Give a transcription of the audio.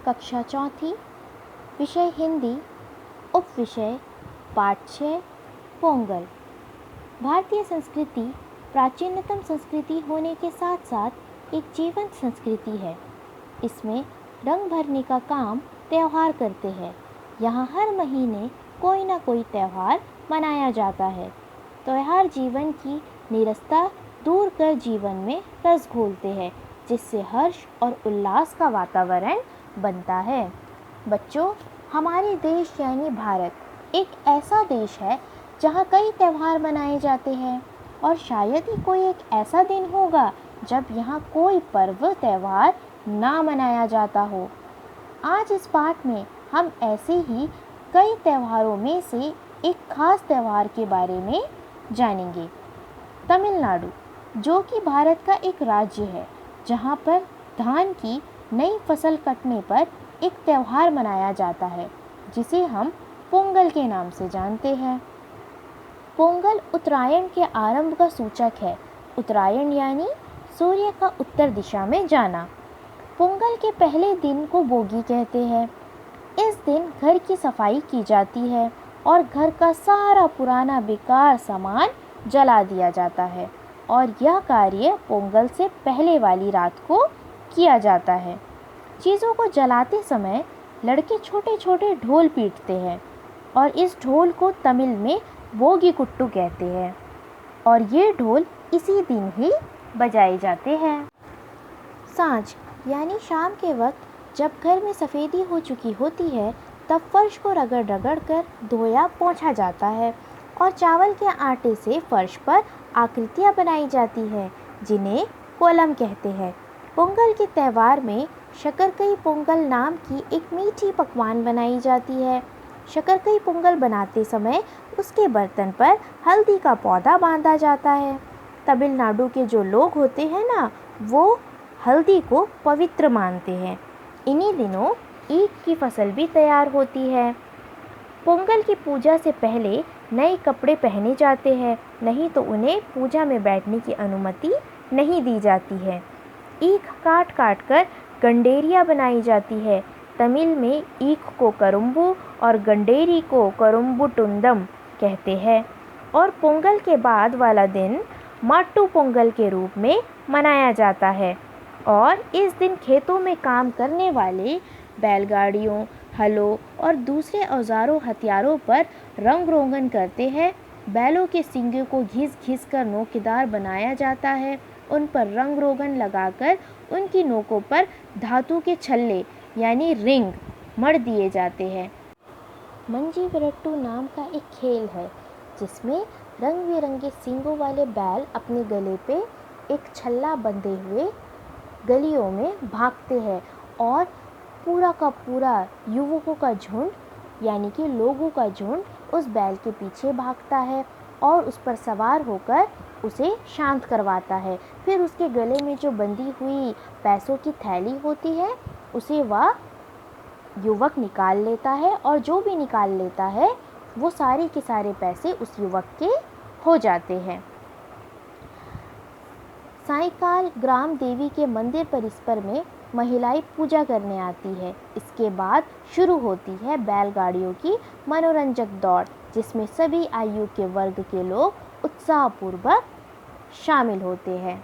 कक्षा चौथी, विषय हिंदी, उपविषय पाठ 6, पोंगल। भारतीय संस्कृति प्राचीनतम संस्कृति होने के साथ साथ एक जीवंत संस्कृति है। इसमें रंग भरने का काम त्यौहार करते हैं। यहाँ हर महीने कोई ना कोई त्यौहार मनाया जाता है। त्यौहार जीवन की नीरसता दूर कर जीवन में रस घोलते हैं, जिससे हर्ष और उल्लास का वातावरण बनता है। बच्चों, हमारे देश यानी भारत एक ऐसा देश है जहाँ कई त्यौहार मनाए जाते हैं और शायद ही कोई एक ऐसा दिन होगा जब यहाँ कोई पर्व त्यौहार ना मनाया जाता हो। आज इस पाठ में हम ऐसे ही कई त्योहारों में से एक खास त्यौहार के बारे में जानेंगे। तमिलनाडु, जो कि भारत का एक राज्य है, जहाँ पर धान की नई फसल कटने पर एक त्यौहार मनाया जाता है जिसे हम पोंगल के नाम से जानते हैं। पोंगल उत्तरायण के आरंभ का सूचक है। उत्तरायण यानी सूर्य का उत्तर दिशा में जाना। पोंगल के पहले दिन को बोगी कहते हैं। इस दिन घर की सफाई की जाती है और घर का सारा पुराना बेकार सामान जला दिया जाता है और यह कार्य पोंगल से पहले वाली रात को किया जाता है। चीज़ों को जलाते समय लड़के छोटे छोटे ढोल पीटते हैं और इस ढोल को तमिल में बोगी कुट्टू कहते हैं और ये ढोल इसी दिन ही बजाए जाते हैं। सांझ यानी शाम के वक्त जब घर में सफ़ेदी हो चुकी होती है, तब फर्श को रगड़ रगड़ कर धोया पोंछा जाता है और चावल के आटे से फर्श पर आकृतियाँ बनाई जाती हैं, जिन्हें कोलम कहते हैं। पोंगल के त्यौहार में शकरकई पोंगल नाम की एक मीठी पकवान बनाई जाती है। शकरकई पोंगल बनाते समय उसके बर्तन पर हल्दी का पौधा बांधा जाता है। तमिलनाडु के जो लोग होते हैं ना, वो हल्दी को पवित्र मानते हैं। इन्हीं दिनों ईख की फसल भी तैयार होती है। पोंगल की पूजा से पहले नए कपड़े पहने जाते हैं, नहीं तो उन्हें पूजा में बैठने की अनुमति नहीं दी जाती है। ईख काट काट कर गंडेरिया बनाई जाती है। तमिल में ईख को करुम्बू और गंडेरी को करुम्बुटुंदम कहते हैं और पोंगल के बाद वाला दिन माट्टू पोंगल के रूप में मनाया जाता है और इस दिन खेतों में काम करने वाले बैलगाड़ियों, हलों और दूसरे औजारों हथियारों पर रंग रोगन करते हैं। बैलों के सींगों को घिस घिस कर नोकदार बनाया जाता है। उन पर रंग रोगन लगाकर उनकी नोकों पर धातु के छल्ले यानी रिंग मढ़ दिए जाते हैं। मंजी विरट्टू नाम का एक खेल है जिसमें रंग बिरंगे सींगों वाले बैल अपने गले पे एक छल्ला बंधे हुए गलियों में भागते हैं और पूरा का पूरा युवकों का झुंड यानी कि लोगों का झुंड उस बैल के पीछे भागता है और उस पर सवार होकर उसे शांत करवाता है। फिर उसके गले में जो बंधी हुई पैसों की थैली होती है उसे वह युवक निकाल लेता है और जो भी निकाल लेता है वो सारे के सारे पैसे उस युवक के हो जाते हैं। सायंकाल ग्राम देवी के मंदिर परिसर में महिलाएं पूजा करने आती है। इसके बाद शुरू होती है बैलगाड़ियों की मनोरंजक दौड़, जिसमें सभी आयु के वर्ग के लोग उत्साहपूर्वक शामिल होते हैं।